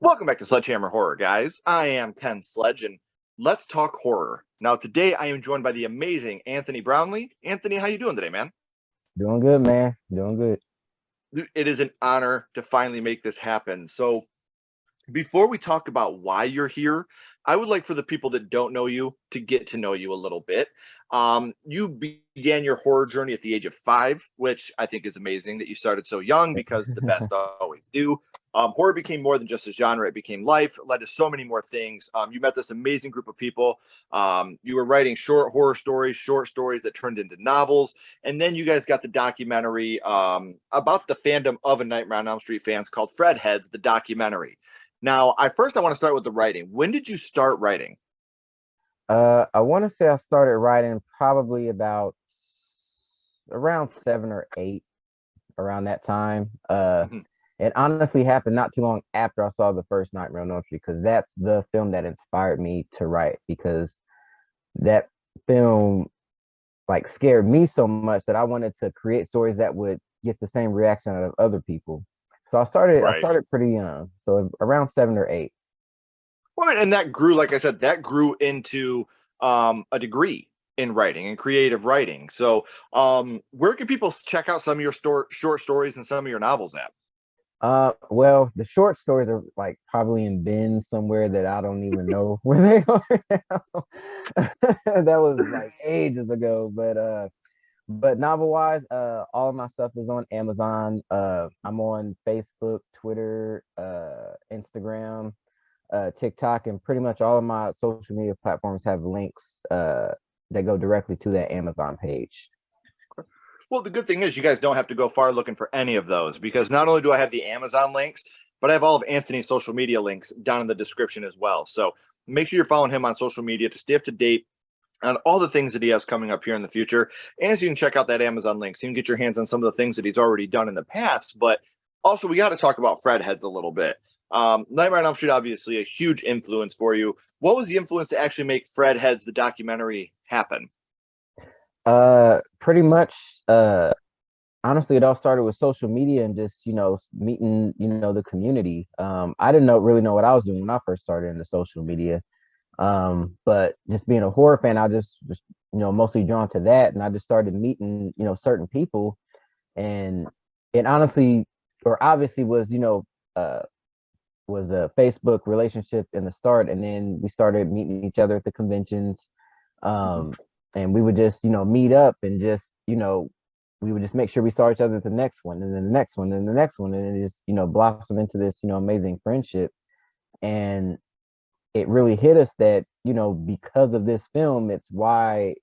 Welcome back to Sledgehammer Horror, guys. I am Ken Sledge, and let's talk horror. Now, today I am joined by the amazing Anthony Brownlee. Anthony, how you doing today, man? Doing good, man. Doing good. It is an honor to finally make this happen. So, before we talk about why you're here, I would like for the people that don't know you to get to know you a little bit. You began your horror journey at the age of 5, which I think is amazing that you started so young because the best always do. Horror became more than just a genre; it became life, led to so many more things. You met this amazing group of people. You were writing short horror stories, short stories that turned into novels, and then you guys got the documentary about the fandom of A Nightmare on Elm Street fans called Fredheads, the documentary. Now, I want to start with the writing. When did you start writing? I want to say I started writing probably about around 7 or 8, around that time. Mhm. It honestly happened not too long after I saw the first Nightmare on Elm Street because that's the film that inspired me to write because that film like scared me so much that I wanted to create stories that would get the same reaction out of other people. So I Right. started pretty young, so around 7 or 8. Well, and that grew, like I said, that grew into a degree in writing and creative writing. So, where can people check out some of your short stories and some of your novels at? Well, the short stories are like probably in bins somewhere that I don't even know where they are now. That was like ages ago, but novel wise, all of my stuff is on Amazon. I'm on Facebook, Twitter, Instagram, TikTok, and pretty much all of my social media platforms have links that go directly to that Amazon page. Well, the good thing is you guys don't have to go far looking for any of those because not only do I have the Amazon links, but I have all of Anthony's social media links down in the description as well. So make sure you're following him on social media to stay up to date on all the things that he has coming up here in the future. And so you can check out that Amazon link so you can get your hands on some of the things that he's already done in the past. But also, we got to talk about Fredheads a little bit. Nightmare on Elm Street, obviously, a huge influence for you. What was the influence to actually make Fredheads, the documentary, happen? Pretty much, honestly, it all started with social media and just, meeting, the community. I didn't really know what I was doing when I first started into social media. But just being a horror fan, I just mostly drawn to that. And I just started meeting, certain people. And it honestly, or obviously was a Facebook relationship in the start. And then we started meeting each other at the conventions. Mhm. Um, and we would just, meet up and just, we would just make sure we saw each other at the next one and then the next one and the next one. And it just, blossomed into this, amazing friendship. And it really hit us that, because of this film, it's why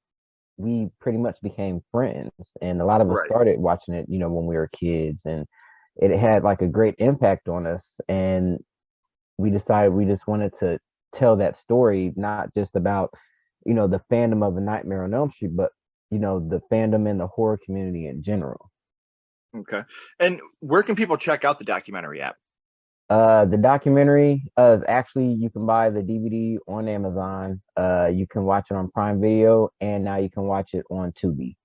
we pretty much became friends. And a lot of us Right. started watching it, when we were kids. And it had like a great impact on us. And we decided we just wanted to tell that story, not just about, the fandom of A Nightmare on Elm Street, but, the fandom and the horror community in general. Okay. And where can people check out the documentary at? The documentary is actually you can buy the DVD on Amazon. You can watch it on Prime Video, and now you can watch it on Tubi.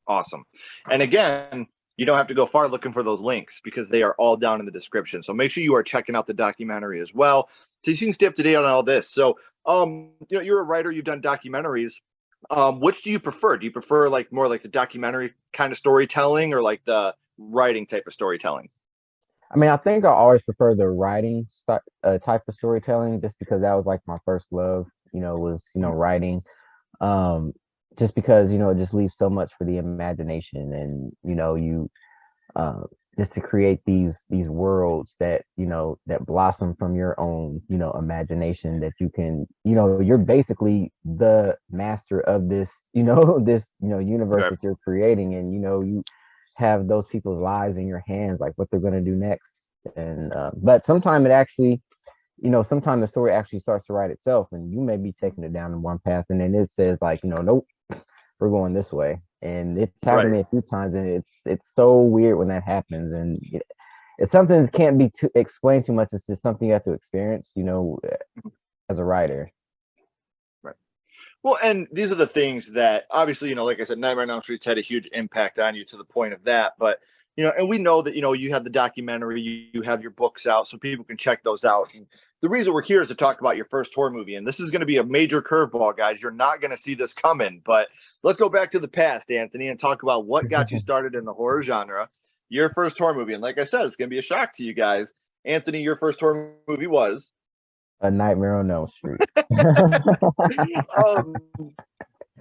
Awesome. And again, you don't have to go far looking for those links because they are all down in the description. So make sure you are checking out the documentary as well, so you can stay up to date on all this. So, you're a writer, you've done documentaries. Which do you prefer? Do you prefer like more like the documentary kind of storytelling or like the writing type of storytelling? I mean, I think I always prefer the writing type of storytelling, just because that was like my first love. Was writing. Um, just because it just leaves so much for the imagination, and you uh, just to create these worlds that that blossom from your own imagination, that you can you're basically the master of this this universe Okay. that you're creating, and you have those people's lives in your hands, like what they're going to do next. And but sometimes it actually sometimes the story actually starts to write itself, and you may be taking it down in one path, and then it says like, nope, we're going this way. And it's happened to Right. me a few times, and it's so weird when that happens. And it's something that can't be too explained too much. It's just something you have to experience, as a writer. Right. Well, and these are the things that obviously, like I said, Nightmare on Elm Street's had a huge impact on you to the point of that. But and we know that, you have the documentary, you have your books out, so people can check those out. And the reason we're here is to talk about your first horror movie. And this is going to be a major curveball, guys. You're not going to see this coming, but let's go back to the past, Anthony, and talk about what got you started in the horror genre, your first horror movie. And like I said, it's going to be a shock to you guys. Anthony, your first horror movie was A Nightmare on Elm Street. um,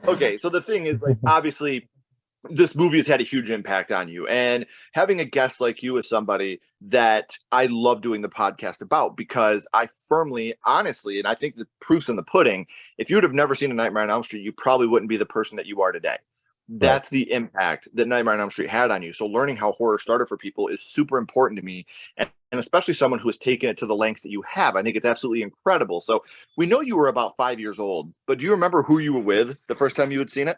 okay. So the thing is, like, obviously, this movie has had a huge impact on you, and having a guest like you is somebody that I love doing the podcast about, because I firmly, honestly, and I think the proof's in the pudding. If you would have never seen A Nightmare on Elm Street, you probably wouldn't be the person that you are today. Right. That's the impact that Nightmare on Elm Street had on you. So learning how horror started for people is super important to me, and especially someone who has taken it to the lengths that you have. I think it's absolutely incredible. So we know you were about 5 years old, but do you remember who you were with the first time you had seen it?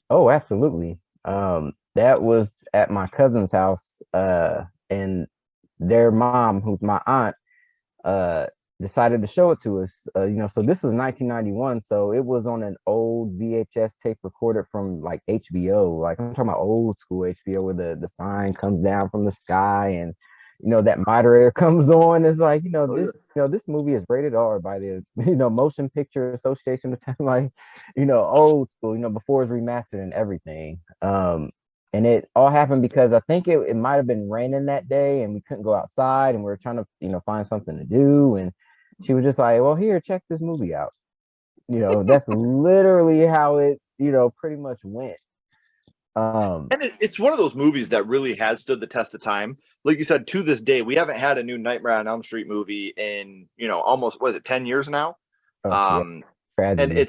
Oh, absolutely. That was at my cousin's house, and their mom, who's my aunt, uh, decided to show it to us. So this was 1991, so it was on an old VHS tape recorded from like HBO. Like I'm talking about old school HBO, where the sign comes down from the sky, and that moderator comes on. It's like, Oh, yeah. this movie is rated R by the Motion Picture Association of time, like, old school, before it's remastered and everything. And it all happened because I think it might have been raining that day, and we couldn't go outside, and we were trying to find something to do, and she was just like, well, here, check this movie out. That's literally how it pretty much went. And it's one of those movies that really has stood the test of time. Like you said, to this day, we haven't had a new Nightmare on Elm Street movie in, almost, what is it, 10 years now? Yeah, Um, and tragedy.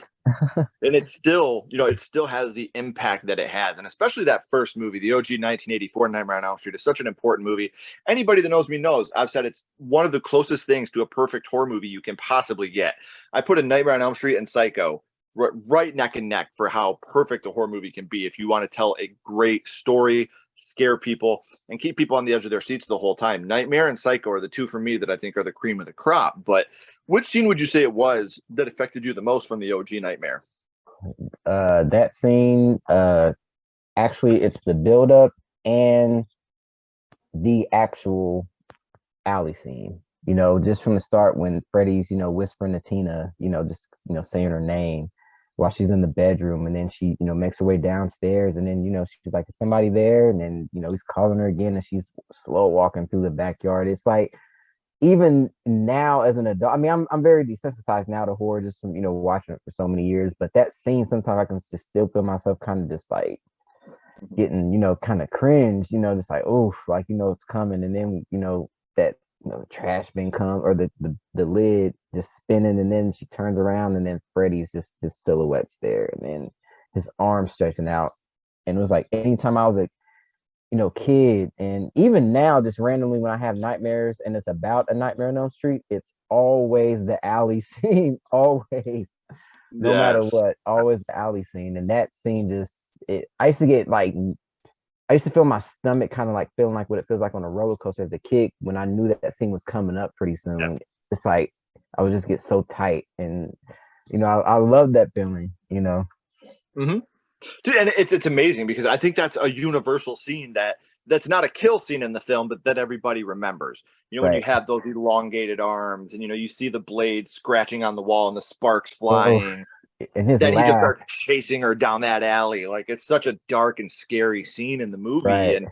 it's still, it still has the impact that it has. And especially that first movie, the OG 1984 Nightmare on Elm Street, is such an important movie. Anybody that knows me knows I've said it's one of the closest things to a perfect horror movie you can possibly get. I put a Nightmare on Elm Street and Psycho right neck and neck for how perfect a horror movie can be if you want to tell a great story, scare people, and keep people on the edge of their seats the whole time. Nightmare and Psycho are the two for me that I think are the cream of the crop. But which scene would you say it was that affected you the most from the OG Nightmare? That scene, actually, it's the buildup and the actual alley scene. Just from the start, when Freddy's whispering to Tina, just saying her name while she's in the bedroom, and then she makes her way downstairs, and then she's like, is somebody there? And then he's calling her again, and she's slow walking through the backyard. It's like, even now as an adult, I mean, I'm very desensitized now to horror, just from watching it for so many years, but that scene, sometimes I can just still feel myself kind of just like getting kind of cringe, just like, oof, like it's coming. And then that the trash bin come, or the lid just spinning, and then she turns around, and then Freddy's just his silhouette's there, and then his arms stretching out. And it was like, anytime I was a kid, and even now, just randomly, when I have nightmares and it's about a Nightmare on Elm Street, it's always the alley scene. Always, no matter Yes. what, always the alley scene. And that scene just, I used to get like, I used to feel my stomach kind of like feeling like what it feels like on a roller coaster as a kid, when I knew that that scene was coming up pretty Yeah. soon. It's like I would just get so tight, and I love that feeling. Mm-hmm. Dude, and it's amazing, because I think that's a universal scene that's not a kill scene in the film, but that everybody remembers. When you Right. have those elongated arms, and you see the blade scratching on the wall and the sparks Oh, flying. and his Then he just laugh. starts chasing her down that alley. Like, it's such a dark and scary scene in the movie, Right. and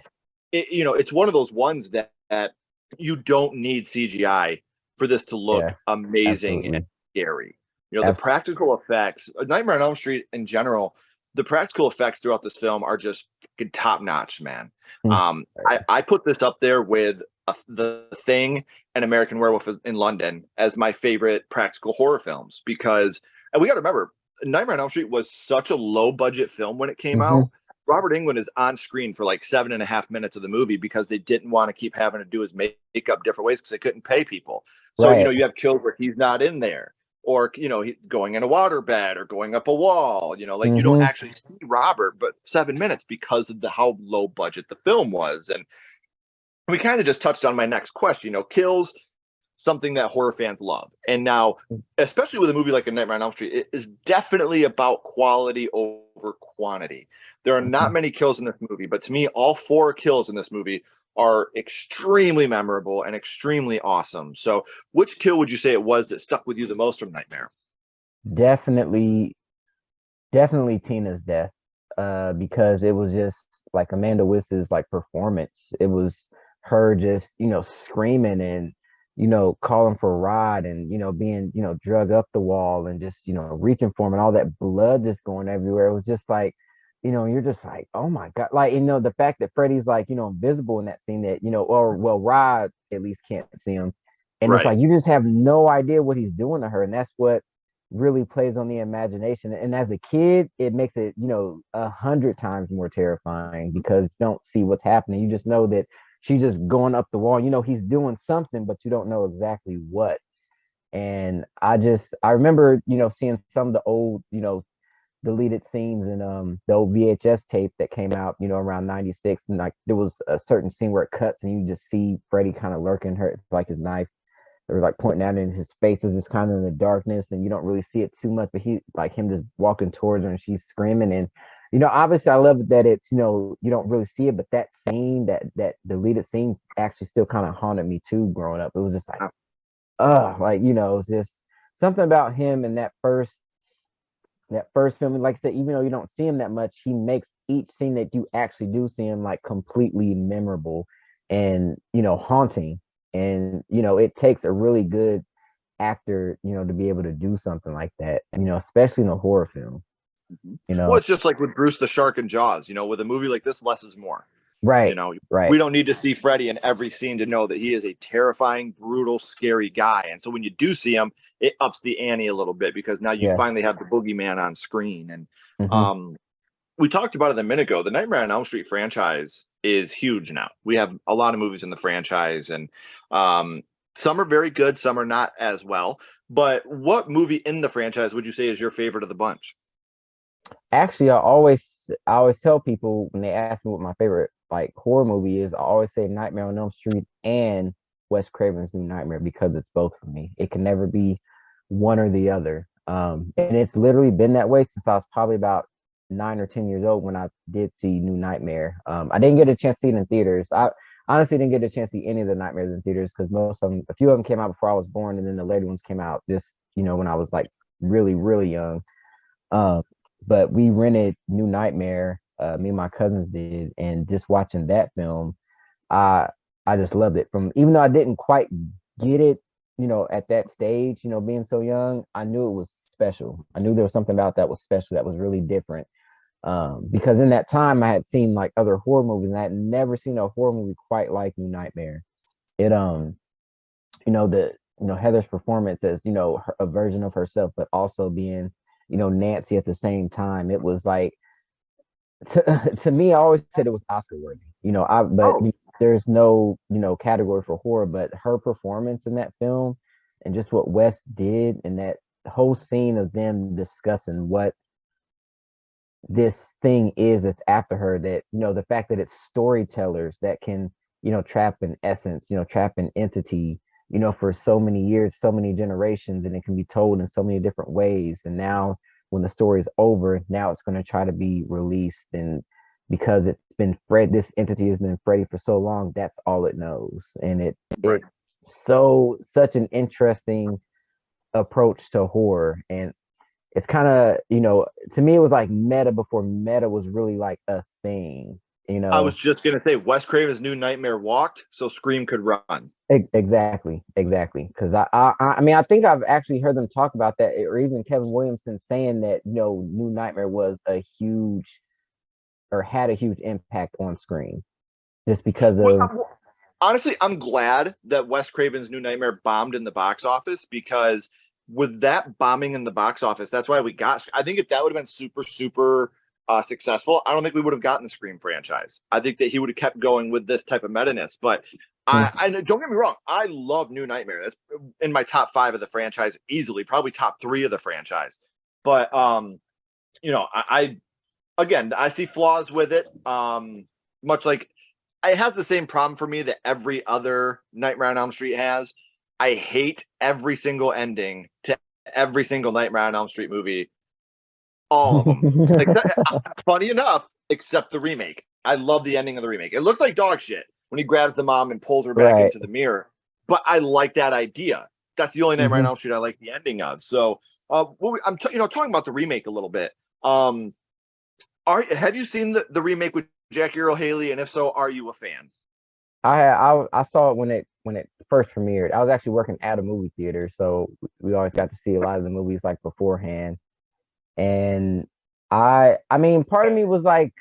it's one of those ones that you don't need CGI for this to look Yeah. amazing and Absolutely. scary. The Absolutely. practical effects, Nightmare on Elm Street in general, the practical effects throughout this film are just top notch, man. I put this up there with The Thing and American Werewolf in London as my favorite practical horror films, because, and we got to remember, Nightmare on Elm Street was such a low budget film when it came Hmm. out. Robert Englund is on screen for like 7.5 minutes of the movie, because they didn't want to keep having to do his makeup different ways, because they couldn't pay people. So, Right. you have kills where he's not in there, or, he going in a waterbed or going up a wall, like, you don't Hmm. actually see Robert, but 7 minutes, because of how low budget the film was. And we kind of just touched on my next question, kills, something that horror fans love. And now, especially with a movie like A Nightmare on Elm Street, it is definitely about quality over over quantity. There are not Mhm. many kills in this movie, but to me, all 4 kills in this movie are extremely memorable and extremely awesome. So, which kill would you say it was that stuck with you the most from Nightmare? Definitely, definitely Tina's death. Because it was just like Amanda Wiss's like performance. It was her just, screaming and, calling for Rod and, being, drug up the wall and just, reaching for him and all that blood just going everywhere. It was just like, you're just like, oh my God. Like, the fact that Freddy's like, invisible in that scene that, or well, Rod at least can't see him. And it's Right. like you just have no idea what he's doing to her. And that's what really plays on the imagination. And as a kid, it makes it, 100 times more terrifying because you don't see what's happening. You just know that she's just going up the wall. He's doing something, but you don't know exactly what. And I remember, seeing some of the old, deleted scenes in the old VHS tape that came out, around 96. And like there was a certain scene where it cuts and you just see Freddy kind of lurking her like his knife or like pointing out in his face is just kind of in the darkness and you don't really see it too much, but he like him just walking towards her and she's screaming. And obviously I love that it's you don't really see it, but that scene, that deleted scene actually still kind of haunted me too growing up. It was just like like it's just something about him in that first film. And like I said, even though you don't see him that much, he makes each scene that you actually do see him like completely memorable and haunting. And it takes a really good actor, to be able to do something like that, especially in a horror film. Mhm. you Well, know it's just like with Bruce the Shark and Jaws. With a movie like this, less is more. You right, know, right. we don't need to see Freddy in every scene to know that he is a terrifying, brutal, scary guy. And so when you do see him, it ups the ante a little bit because now you Yeah. finally have the boogeyman on screen. And Hmm. um, we talked about it a minute ago. The Nightmare on Elm Street franchise is huge now. We have a lot of movies in the franchise, and um, some are very good, some are not as well. But what movie in the franchise would you say is your favorite of the bunch? Actually, I always tell people when they ask me what my favorite like horror movie is, I always say Nightmare on Elm Street and Wes Craven's New Nightmare because it's both for me. It can never be one or the other. And it's literally been that way since I was probably about 9 or 10 years old when I did see New Nightmare. I didn't get a chance to see it in theaters. I honestly didn't get a chance to see any of the Nightmares in theaters because a few of them came out before I was born, and then the later ones came out just when I was like really really young. Um, but we rented New Nightmare, me and my cousins did, and just watching that film, I I just loved it. From even though I didn't quite get it, at that stage, being so young, I knew it was special. I knew there was something about that was special, that was really different. Because in that time I had seen like other horror movies and I had never seen a horror movie quite like New Nightmare. It the Heather's performance as a version of herself, but also being Nancy at the same time. It was like to me, I always said it was Oscar worthy. But Oh, there's no category for horror, but her performance in that film and just what Wes did and that whole scene of them discussing what this thing is that's after her, that the fact that it's storytellers that can trap an essence, trap an entity, for so many years, so many generations, and it can be told in so many different ways. And now when the story is over, now it's going to try to be released, and because it's been this entity has been Freddy for so long, that's all it knows. And right. it such an interesting approach to horror. And it's kind of to me it was like meta before meta was really like a thing. you I was know just gonna say Wes Craven's New Nightmare walked, so Scream could run. exactly, because I mean I think I've actually heard them talk about that, or even Kevin Williamson saying that New Nightmare was a huge or had a huge impact on screen just because Well, of honestly, I'm glad that Wes Craven's New Nightmare bombed in the box office because with that bombing in the box office, that's why we got. I think if that would have been super, super successful, I don't think we would have gotten the Scream franchise. I think that he would have kept going with this type of meta-ness. But I don't get me wrong, I love New Nightmare. That's in my top 5 of the franchise easily, probably top 3 of the franchise. But I again, I see flaws with it. Much like it has the same problem for me that every other Nightmare on Elm Street has. I hate every single ending to every single Nightmare on Elm Street movie all of them. Funny enough, except the remake. I love the ending of the remake. It looks like dog shit when he grabs the mom and pulls her back Right. into the mirror, but I like that idea. That's the only Nightmare on Hmm. Elm Street I like the ending of. So, I'm talking about the remake a little bit. Have you seen the remake with Jackie Earl Haley? And if so, are you a fan? I saw it when it first premiered. I was actually working at a movie theater, so we always got to see a lot of the movies like beforehand. And I mean, part of me was like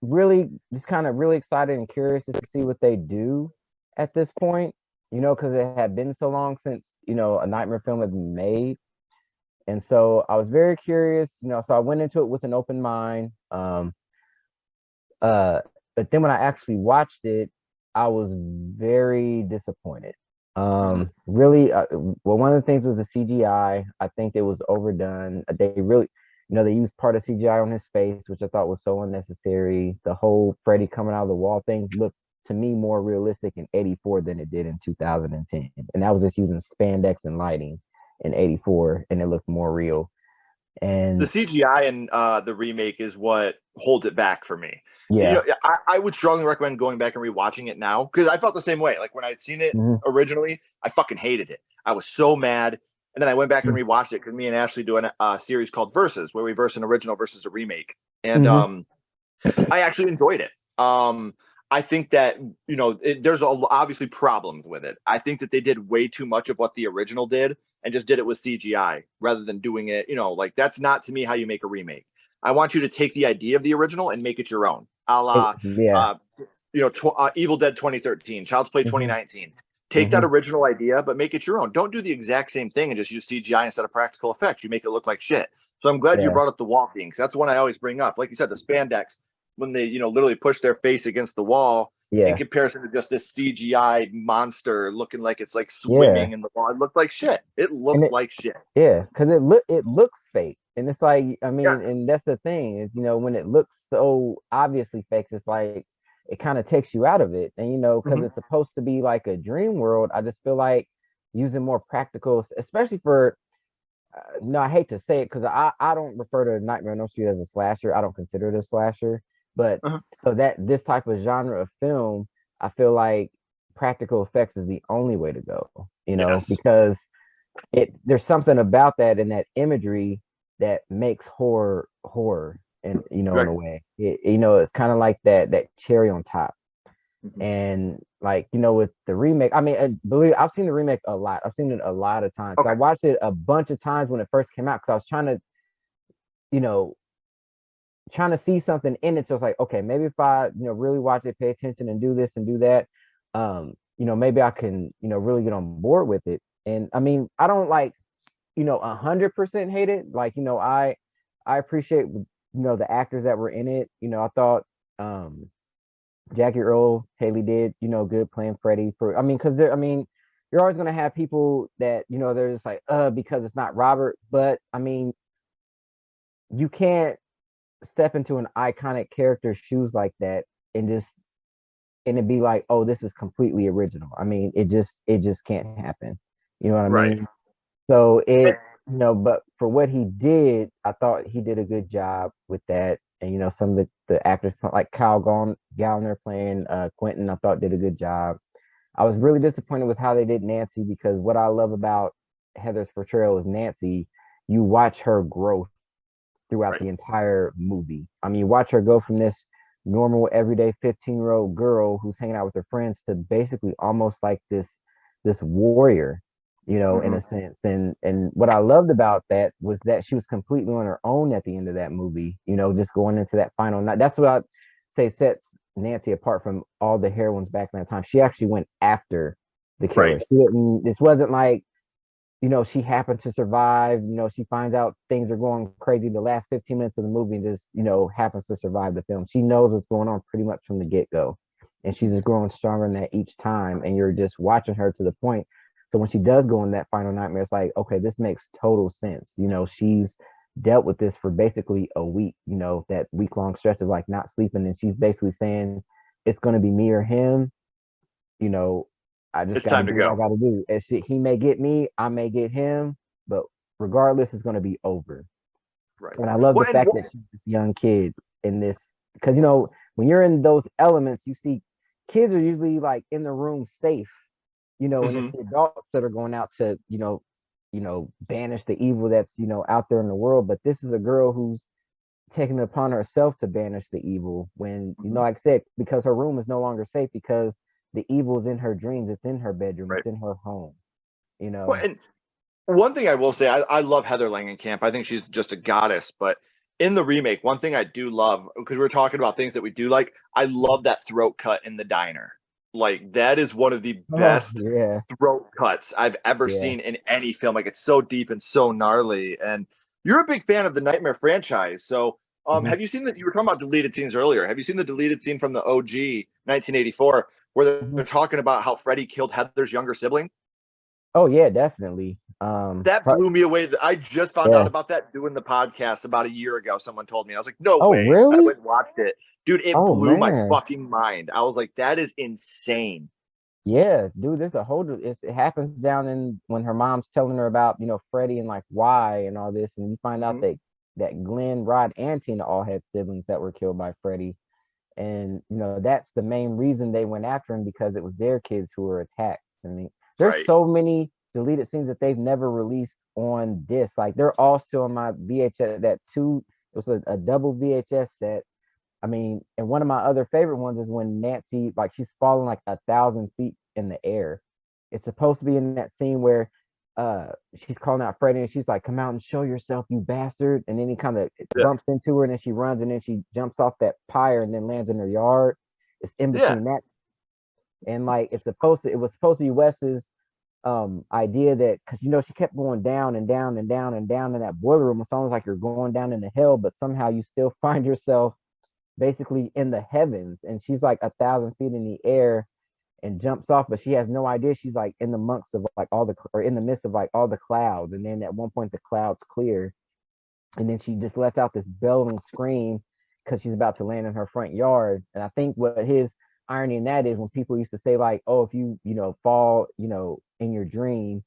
really just kind of really excited and curious just to see what they do at this point, because it had been so long since, a Nightmare film had been made. And so I was very curious, so I went into it with an open mind. Uh, but then when I actually watched it, I was very disappointed. Mhm. Really, well, one of the things was the CGI. I think it was overdone. They really, they used part of CGI on his face, which I thought was so unnecessary. The whole Freddy coming out of the wall thing looked to me more realistic in '84 than it did in 2010, and that was just using spandex and lighting in '84, and it looked more real. The And CGI and the remake is what holds it back for me. yeah. I would strongly recommend going back and rewatching it now because I felt the same way. Like when I'd seen it Hmm. originally, I fucking hated it. I was so mad, and then I went back and rewatched it because me and Ashley do a series called Versus, where we verse an original versus a remake, and Hmm. I actually enjoyed it. I think that there's obviously problems with it. I think that they did way too much of what the original did and just did it with CGI rather than doing it. Like that's not to me how you make a remake. I want you to take the idea of the original and make it your own, a la Yeah. uh, Evil Dead 2013, Child's Play Hmm. 2019. Take that Hmm. original idea, but make it your own. Don't do the exact same thing and just use CGI instead of practical effects. You make it look like shit. So I'm glad you Yeah. brought up the wall thing because that's one I always bring up. Like you said, the spandex when they literally push their face against the wall in Yeah. comparison to just this CGI monster looking like it's like Yeah. swimming in the wall. It looked like shit. It And looked like shit. yeah, because it looks fake. And it's like, I Yeah. mean, and that's the thing is, when it looks so obviously fake, it's like it kind of takes you out of it. And because Mhm. it's supposed to be like a dream world, I just feel like using more practical, especially for no, I hate to say it because I don't refer to Nightmare on Elm Street as a slasher. I don't consider it a slasher. But Uh-huh. so that this type of genre of film, I feel like practical effects is the only way to go, Yes. because there's something about that and that imagery that makes horror and in Right. a way. It's kind of like that cherry on top. Mhm. And like, with the remake, I mean, believe I've seen the remake a lot. I've seen it a lot of times. I Okay. watched it a bunch of times when it first came out because I was you know, trying to see something in it. So it's like, okay, maybe if I, really watch it, pay attention and do this and do that, maybe I can, really get on board with it. And I mean, I don't like, 100% hate it. Like, I appreciate, the actors that were in it. I thought, Jackie Earl Haley did, good playing Freddy for, I mean, because I mean, you're always gonna have people that, they're just like, because it's not Robert. But I mean, you can't step into an iconic character's shoes like that and just and it be like, oh, this is completely original. I mean, it just can't happen. You know what I Right. mean? So but for what he did, I thought he did a good job with that. And some of the actors like Gallner playing Quentin, I thought did a good job. I was really disappointed with how they did Nancy because what I love about Heather's portrayal as Nancy, you watch her growth throughout Right. the entire movie. I mean, you watch her go from this normal, everyday 15-year-old girl who's hanging out with her friends to basically almost like this warrior, in Hmm. a sense. And what I loved about that was that she was completely on her own at the end of that movie, just going into that final night. That's what I say sets Nancy apart from all the heroines back in that time. She actually went after the Right. killer. She didn't, this wasn't like, she happened to survive. She finds out things are going crazy the last 15 minutes of the movie and just, happens to survive the film. She knows what's going on pretty much from the get go. And she's just growing stronger in that each time. And you're just watching her to the point. So when she does go in that final nightmare, it's like, okay, this makes total sense. She's dealt with this for basically a week, that week long stretch of like not sleeping. And she's basically saying it's going to be me or him. you know, I just It's got to time to do what I go. got to do. He may get me, I may get him, but regardless, it's going to be over. Right. And I love the Well, and fact that she's this young kid in this, because when you're in those elements, you see kids are usually like in the room safe, and it's mhm, the adults that are going out to, banish the evil that's, out there in the world. But this is a girl who's taking it upon herself to banish the evil when, mhm, like I said, because her room is no longer safe because the evil is in her dreams, it's in her bedroom, right. it's in her home, you Well, know. and one thing I will say, I love Heather Langenkamp. I think she's just a goddess. But in the remake, one thing I do love, because we're talking about things that we do like, I love that throat cut in the diner. Like that is one of the Oh best yeah, throat cuts I've ever yeah. seen in any film. Like it's so deep and so gnarly. And you're a big fan of the Nightmare franchise. So Mhm. have you seen that? You were talking about deleted scenes earlier. Have you seen the deleted scene from the OG 1984 where Mhm. they're talking about how Freddy killed Heather's younger sibling? Oh yeah, definitely. That blew me away. I just found out Yeah. about that doing the podcast about a year ago. Someone told me. I was like, no Oh way. I really? went and watched it. Dude, it Oh blew my man. fucking mind. I was like, that is insane. Yeah, dude, there's a whole it happens down in when her mom's telling her about, Freddie and like why and all this, and you find out Mhm. that Glenn, Rod, and Tina all had siblings that were killed by Freddie. And that's the main reason they went after him because it was their kids who were attacked. I mean, there's Right. so many deleted scenes that they've never released on disc. Like they're all still on my VHS. It was a double VHS set. I mean, and one of my other favorite ones is when Nancy, like, she's falling like 1,000 feet in the air. It's supposed to be in that scene where she's calling out Freddie and she's like, "Come out and show yourself, you bastard!" And then he kind of Yeah. bumps into her and then she runs and then she jumps off that pyre and then lands in her yard. It's in Yeah. between that and like it was supposed to be Wes's idea that because she kept going down and down and down and down in that boiler room. It's almost like you're going down into hell, but somehow you still find yourself basically in the heavens and she's like 1,000 feet in the air and jumps off, but she has no idea she's like in the monks of like or in the midst of like all the clouds. And then at one point the clouds clear and then she just lets out this bellowing scream because she's about to land in her front yard. And I think what his irony in that is when people used to say like, oh, if you fall, in your dream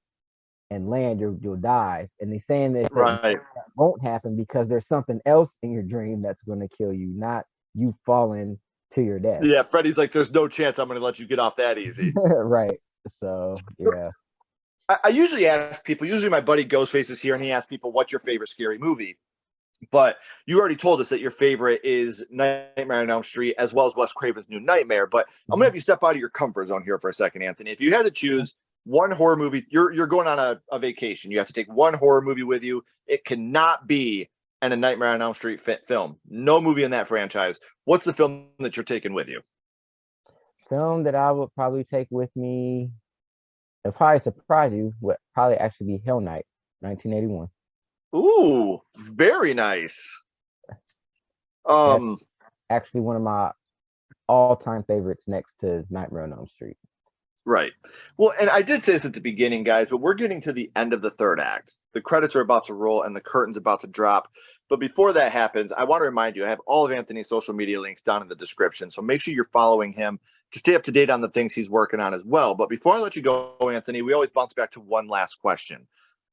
and land, you'll die. And they saying they said Right. that won't happen because there's something else in your dream that's going to kill you, not you falling to your death. Yeah. Freddy's like, there's no chance I'm going to let you get off that easy. Right. So yeah. I usually ask people, usually my buddy Ghostface is here and he asks people, what's your favorite scary movie? But you already told us that your favorite is Nightmare on Elm Street as well as Wes Craven's New Nightmare. But I'm gonna Mhm. have you step out of your comfort zone here for a second, Anthony. If you had to choose one horror movie, you're going on a vacation. You have to take one horror movie with you. It cannot be a Nightmare on Elm Street film. No movie in that franchise. What's the film that you're taking with you? Film that I would probably take with me, it'll probably surprise you, would probably actually be Hell Night, 1981. Ooh, very nice. That's Um, actually one of my all-time favorites next to Nightmare on Elm Street. Right. Well, and I did say this at the beginning, guys, but we're getting to the end of the third act. The credits are about to roll and the curtain's about to drop. But before that happens, I want to remind you, I have all of Anthony's social media links down in the description. So make sure you're following him to stay up to date on the things he's working on as well. But before I let you go, Anthony, we always bounce back to one last question.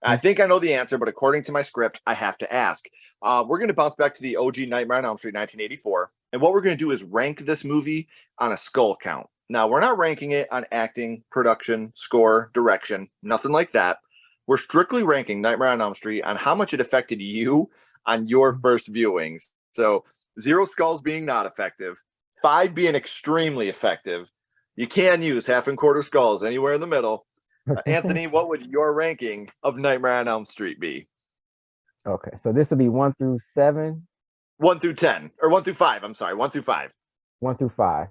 I Mhm. think I know the answer, but according to my script, I have to ask. We're going to bounce back to the OG Nightmare on Elm Street 1984. And what we're going to do is rank this movie on a skull count. Now, we're not ranking it on acting, production, score, direction, nothing like that. We're strictly ranking Nightmare on Elm Street on how much it affected you on your first viewings. So, 0 skulls being not effective, 5 being extremely effective. You can use half and quarter skulls anywhere in the middle. Anthony, what would your ranking of Nightmare on Elm Street be? Okay, so this will be 1 through 7, 1 through 10, or 1 through 5. I'm sorry, 1 through 5. 1 through 5.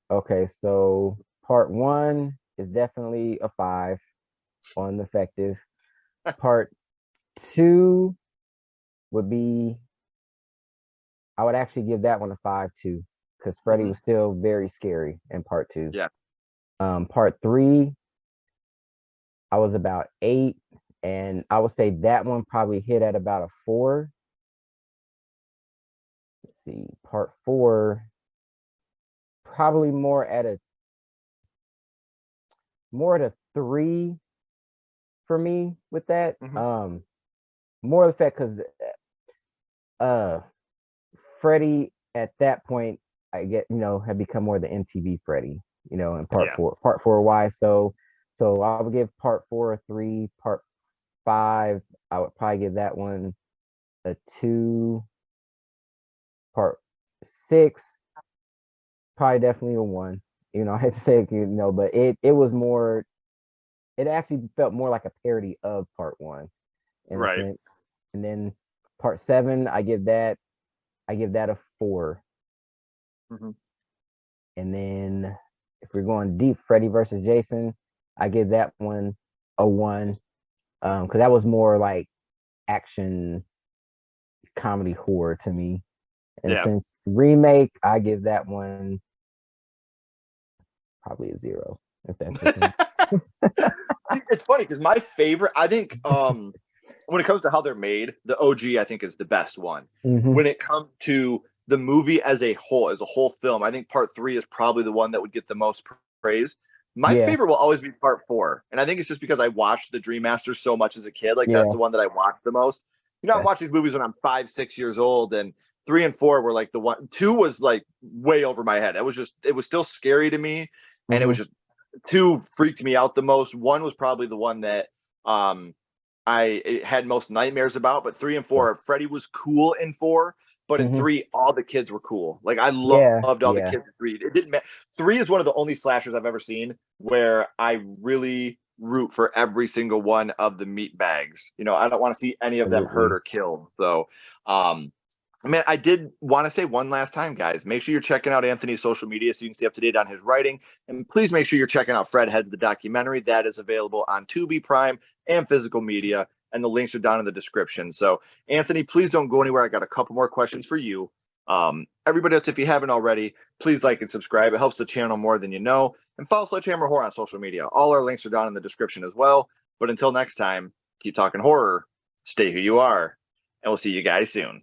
Okay, so part one is definitely a 5 on effective. Part two would be, I would actually give that one a 5 too, because Freddy Mhm. was still very scary in part two. Yeah. Part three, I was about 8, and I would say that one probably hit at about a 4. Let's see, part four, probably more at a 3 for me with that. Mhm. More of the fact because uh Freddy at that point, I get, had become more the MTV Freddy, in Yeah. part four, why? So I would give part four a 3, part 5, I would probably give that one a 2, part 6, probably definitely a 1. I hate to say it, but it was more, it actually felt more like a parody of part 1 in a Right. sense. And then part 7, I give that a 4. Mhm. And then if we're going deep, Freddy versus Jason, I give that one a 1. Because that was more like action comedy horror to me. And Yeah. since remake, I give that one probably a 0, if that's okay. It's funny because my favorite, I think, when it comes to how they're made, the OG I think is the best one. Hmm. When it comes to the movie as a whole film, I think part 3 is probably the one that would get the most praise. My Yeah, favorite will always be part 4, and I think it's just because I watched the Dream Master so much as a kid. Like that's yeah, the one that I watched the most. I'm that's watching these movies when I'm 5, 6 years old, and 3 and 4 were like the one. 2 was like way over my head. It was still scary to me, and it was hmm just 2 freaked me out the most. 1 was probably the one that um I had most nightmares about, but 3 and yeah, 4, Freddy was cool in 4, but in hmm 3, all the kids were cool. Like I yeah, loved all the yeah, kids in 3. It didn't matter. 3 is one of the only slashers I've ever seen where I really root for every single one of the meat bags. I don't want to see any of them hurt absolutely. or killed. So, um, man, I did want to say one last time, guys. Make sure you're checking out Anthony's social media so you can stay up to date on his writing. And please make sure you're checking out Fredheads, the documentary. That is available on Tubi, Prime, and physical media. And the links are down in the description. So, Anthony, please don't go anywhere. I got a couple more questions for you. Everybody else, if you haven't already, please like and subscribe. It helps the channel more than you know. And follow Sledgehammer Horror on social media. All our links are down in the description as well. But until next time, keep talking horror, stay who you are, and we'll see you guys soon.